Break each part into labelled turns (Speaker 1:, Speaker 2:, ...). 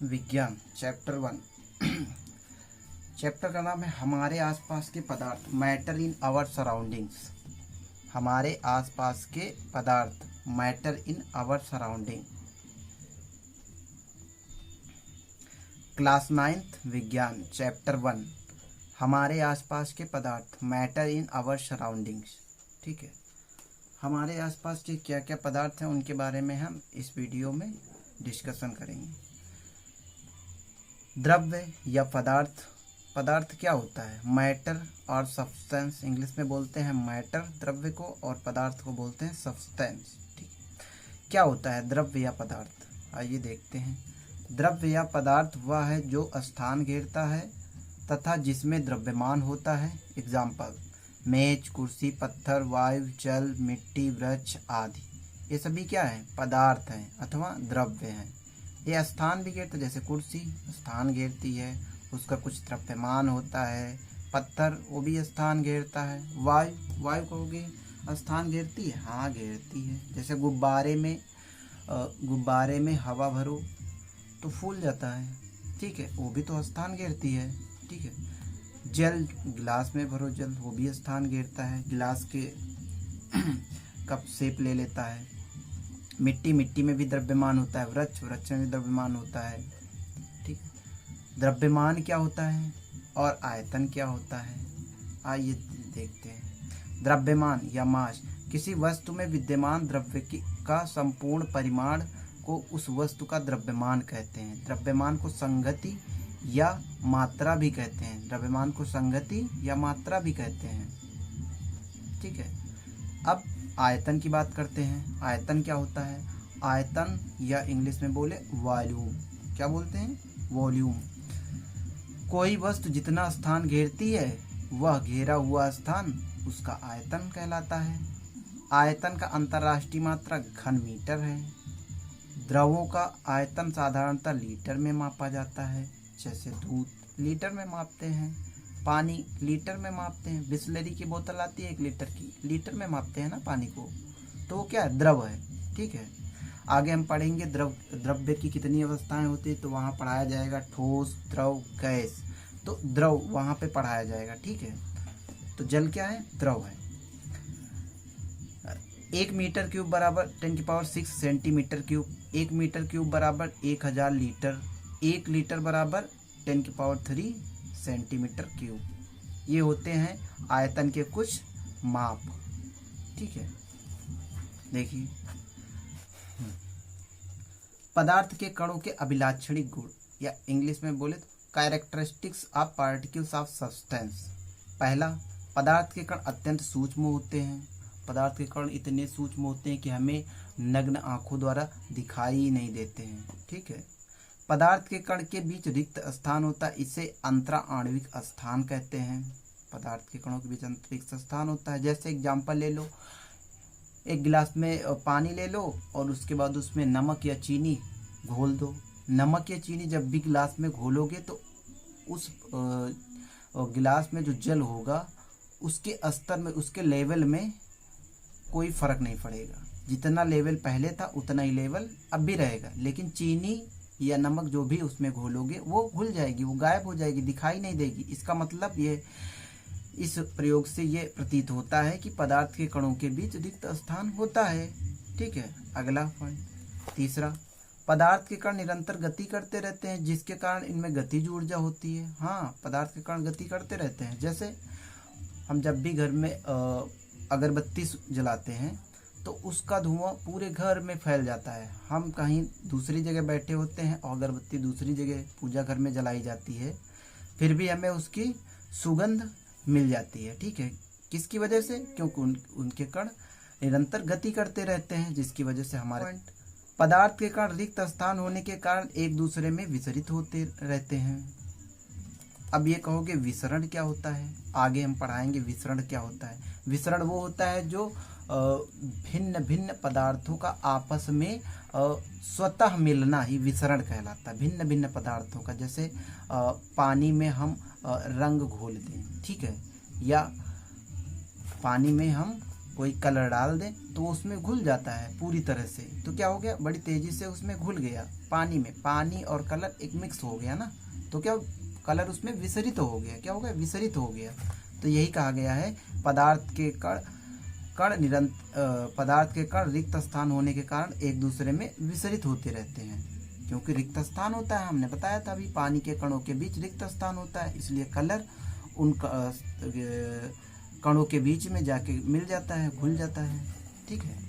Speaker 1: विज्ञान chapter 1। Chapter का नाम है हमारे आसपास के पदार्थ, मैटर इन आवर सराउंडिंग्स। हमारे आसपास के पदार्थ, matter in our surrounding. Class 9th विज्ञान चैप्टर 1, हमारे आसपास के पदार्थ, मैटर इन आवर सराउंडिंग्स। ठीक है, हमारे आसपास के क्या क्या पदार्थ हैं उनके बारे में हम इस वीडियो में डिस्कशन करेंगे। द्रव्य या पदार्थ, पदार्थ क्या होता है? मैटर और सब्सटेंस, इंग्लिश में बोलते हैं मैटर द्रव्य को और पदार्थ को बोलते हैं सब्सटेंस। ठीक है, क्या होता है द्रव्य या पदार्थ? आइए देखते हैं। द्रव्य या पदार्थ वह है जो स्थान घेरता है तथा जिसमें द्रव्यमान होता है। एग्जाम्पल, मेज, कुर्सी, पत्थर, वायु, जल, मिट्टी, वृक्ष आदि। ये सभी क्या है? पदार्थ हैं अथवा द्रव्य हैं। ये स्थान भी घेरते, जैसे कुर्सी स्थान घेरती है, उसका कुछ द्रव्यमान होता है। पत्थर वो भी स्थान घेरता है। वायु, वायु कहोगे स्थान घेरती है? हाँ घेरती है। जैसे गुब्बारे में हवा भरो तो फूल जाता है, ठीक है, वो भी तो स्थान घेरती है। ठीक है, जल, गिलास में भरो जल, वो भी स्थान घेरता है, गिलास के कप शेप ले लेता है। मिट्टी में भी द्रव्यमान होता है। वृक्ष में भी द्रव्यमान होता है। ठीक, द्रव्यमान क्या होता है और आयतन क्या होता है? आइए देखते हैं। द्रव्यमान या मास किसी वस्तु में विद्यमान द्रव्य का संपूर्ण परिमाण को उस वस्तु का द्रव्यमान कहते हैं। द्रव्यमान को संगति या मात्रा भी कहते हैं। द्रव्यमान को संगति या मात्रा भी कहते हैं। ठीक है, अब आयतन की बात करते हैं। आयतन क्या होता है? आयतन या इंग्लिश में बोले वॉल्यूम, क्या बोलते हैं? वॉल्यूम। कोई वस्तु जितना स्थान घेरती है वह घेरा हुआ स्थान उसका आयतन कहलाता है। आयतन का अंतर्राष्ट्रीय मात्रा घन मीटर है। द्रवों का आयतन साधारणतः लीटर में मापा जाता है। जैसे दूध लीटर में मापते हैं, पानी लीटर में मापते हैं। बिस्लरी की बोतल आती है 1 लीटर की, लीटर में मापते हैं ना पानी को, तो वो क्या है? द्रव है। ठीक है, आगे हम पढ़ेंगे द्रव्य की कितनी अवस्थाएं होती है, तो वहाँ पढ़ाया जाएगा ठोस, द्रव, गैस। तो द्रव वहाँ पे पढ़ाया जाएगा। ठीक है, तो जल क्या है? द्रव है। 1 मीटर क्यूब बराबर 10⁶ सेंटीमीटर क्यूब। 1 मीटर क्यूब बराबर 1000 लीटर। 1 लीटर बराबर 10⁻³ सेंटीमीटर क्यूब। ये होते हैं आयतन के कुछ माप। ठीक है, देखिए, पदार्थ के कणों के अभिलाक्षणिक गुण या इंग्लिश में बोले तो characteristics of particles of substance. पहला, पदार्थ के कण अत्यंत सूक्ष्म होते हैं। पदार्थ के कण इतने सूक्ष्म होते हैं कि हमें नग्न आंखों द्वारा दिखाई नहीं देते हैं। ठीक है, पदार्थ के कण के बीच रिक्त स्थान होता है, इसे अंतरा आणविक स्थान कहते हैं। पदार्थ के कणों के बीच अंतरिक्ष स्थान होता है। जैसे एग्जाम्पल ले लो, एक गिलास में पानी ले लो और उसके बाद उसमें नमक या चीनी घोल दो। नमक या चीनी जब भी गिलास में घोलोगे तो उस गिलास में जो जल होगा उसके स्तर में, उसके लेवल में कोई फर्क नहीं पड़ेगा। जितना लेवल पहले था उतना ही लेवल अब भी रहेगा, लेकिन चीनी या नमक जो भी उसमें घोलोगे वो घुल जाएगी, वो गायब हो जाएगी, दिखाई नहीं देगी। इसका मतलब ये, इस प्रयोग से ये प्रतीत होता है कि पदार्थ के कणों के बीच रिक्त स्थान होता है। ठीक है, अगला पॉइंट, तीसरा, पदार्थ के कण निरंतर गति करते रहते हैं जिसके कारण इनमें गतिज ऊर्जा होती है। हाँ, पदार्थ के कण गति करते रहते हैं। जैसे हम जब भी घर में अगरबत्ती जलाते हैं तो उसका धुआं पूरे घर में फैल जाता है। हम कहीं दूसरी जगह बैठे होते हैं और अगरबत्ती दूसरी जगह पूजा घर में जलाई जाती है, फिर भी हमें उसकी सुगंध मिल जाती है। ठीक है, किसकी वजह से? क्योंकि उनके कण निरंतर गति करते रहते हैं, जिसकी वजह से हमारे पदार्थ के कण रिक्त स्थान होने के कारण एक दूसरे में विसरित होते रहते हैं। अब ये कहोगे विसरण क्या होता है? आगे हम पढ़ाएंगे विसरण क्या होता है। विसरण वो होता है जो भिन्न भिन्न पदार्थों का आपस में स्वतः मिलना ही विसरण कहलाता है। भिन्न भिन्न पदार्थों का, जैसे पानी में हम रंग घोल दें, ठीक है, या पानी में हम कोई कलर डाल दें तो उसमें घुल जाता है पूरी तरह से, तो क्या हो गया? बड़ी तेजी से उसमें घुल गया पानी में पानी और कलर एक मिक्स हो गया ना, तो क्या कलर उसमें विसरित हो गया, क्या हो गया, विसरित हो गया। तो यही कहा गया है पदार्थ के कण रिक्त स्थान होने के कारण एक दूसरे में विसरित होते रहते हैं, क्योंकि रिक्त स्थान होता है, हमने बताया था अभी, पानी के कणों के बीच रिक्त स्थान होता है, इसलिए कलर उन कणों के बीच में जाके मिल जाता है, घुल जाता है। ठीक है।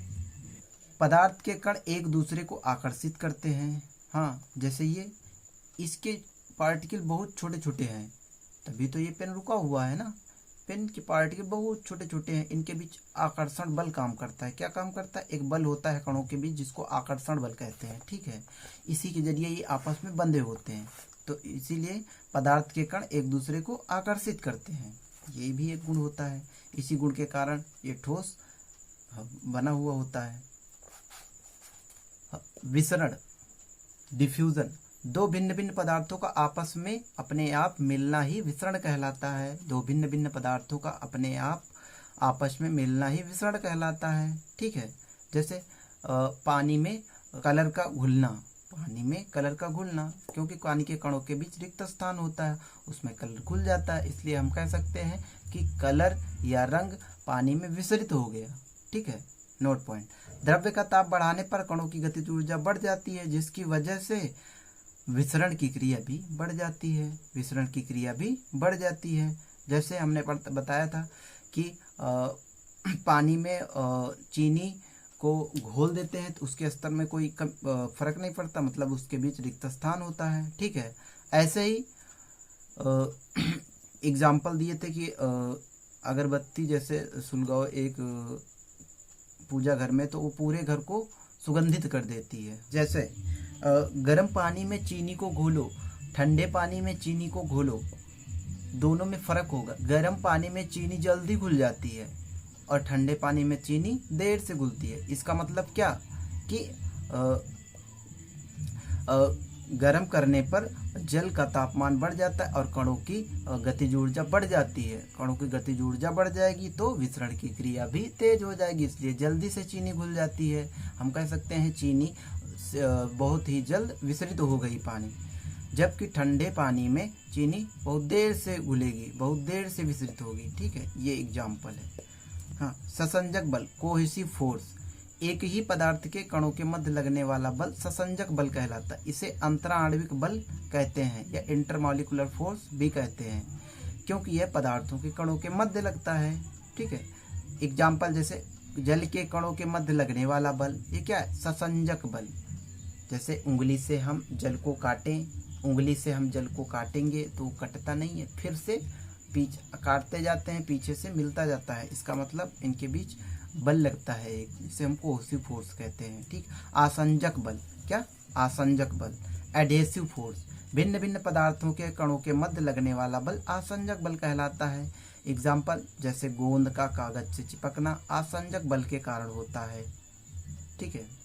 Speaker 1: पदार्थ के कण एक दूसरे को आकर्षित करते हैं। हाँ, जैसे ये, इसके पार्टिकल बहुत छोटे छोटे हैं, तभी तो ये पेन रुका हुआ है ना। पेन के पार्टिकल बहुत छोटे छोटे हैं, इनके बीच आकर्षण बल काम करता है। क्या काम करता है? एक बल होता है कणों के बीच, जिसको आकर्षण बल कहते हैं। ठीक है। इसी के जरिए ये आपस में बंधे होते हैं, तो इसीलिए पदार्थ के कण एक दूसरे को आकर्षित करते हैं। ये भी एक गुण होता है। इसी गुण के कारण ये ठोस बना हुआ होता है। विसरण, डिफ्यूजन, दो भिन्न भिन्न पदार्थों का आपस में अपने आप मिलना ही विसरण कहलाता है। दो भिन्न भिन्न पदार्थों का अपने आप आपस में मिलना ही विसरण कहलाता है। ठीक है। जैसे पानी में कलर का घुलना, पानी में कलर का घुलना, क्योंकि पानी के कणों के बीच रिक्त स्थान होता है, उसमें कलर घुल जाता है, इसलिए हम कह सकते हैं कि कलर या रंग पानी में विसरित हो गया। ठीक है। नोट पॉइंट, द्रव्य का ताप बढ़ाने पर कणों की गतिज ऊर्जा बढ़ जाती है, जिसकी वजह से विसरण की क्रिया भी बढ़ जाती है। विसरण की क्रिया भी बढ़ जाती है। जैसे हमने बताया था कि पानी में चीनी को घोल देते हैं तो उसके स्तर में कोई फर्क नहीं पड़ता, मतलब उसके बीच रिक्त स्थान होता है। ठीक है। ऐसे ही एग्जाम्पल दिए थे कि अगरबत्ती जैसे सुलगाओ एक पूजा घर में, तो वो पूरे घर को सुगंधित कर देती है। जैसे गर्म पानी में चीनी को घोलो, ठंडे पानी में चीनी को घोलो, दोनों में फर्क होगा। गर्म पानी में चीनी जल्दी घुल जाती है और ठंडे पानी में चीनी देर से घुलती है। इसका मतलब क्या कि गर्म करने पर जल का तापमान बढ़ जाता है और कणों की गतिज ऊर्जा बढ़ जाती है। कणों की गतिज ऊर्जा बढ़ जाएगी तो विसरण की क्रिया भी तेज हो जाएगी, इसलिए जल्दी से चीनी घुल जाती है। हम कह सकते हैं चीनी बहुत ही जल्द विसरित हो गई पानी, जबकि ठंडे पानी में चीनी बहुत देर से घुलेगी, बहुत देर से विसरित होगी। ठीक है। ये एग्जाम्पल है। हाँ, ससंजक बल, कोहेसिव फोर्स, एक ही पदार्थ के कणों के मध्य लगने वाला बल ससंजक बल कहलाता है। इसे अंतराणविक बल कहते हैं या इंटरमॉलिक्यूलर फोर्स भी कहते हैं, क्योंकि यह पदार्थों के कणों के मध्य लगता है। ठीक है। एग्जाम्पल जैसे जल के कणों के मध्य लगने वाला बल, ये क्या है? ससंजक बल। जैसे उंगली से हम जल को काटें, उंगली से हम जल को काटेंगे तो कटता नहीं है, फिर से काटते जाते हैं, पीछे से मिलता जाता है, इसका मतलब इनके बीच बल लगता है एक, जिसे हम कोहेसिव फोर्स कहते हैं। ठीक। आसंजक बल, क्या? आसंजक बल। एडहेसिव फोर्स, भिन्न भिन्न पदार्थों के कणों के मध्य लगने वाला बल आसंजक बल कहलाता है। एग्जाम्पल जैसे गोंद का कागज से चिपकना आसंजक बल के कारण होता है। ठीक है।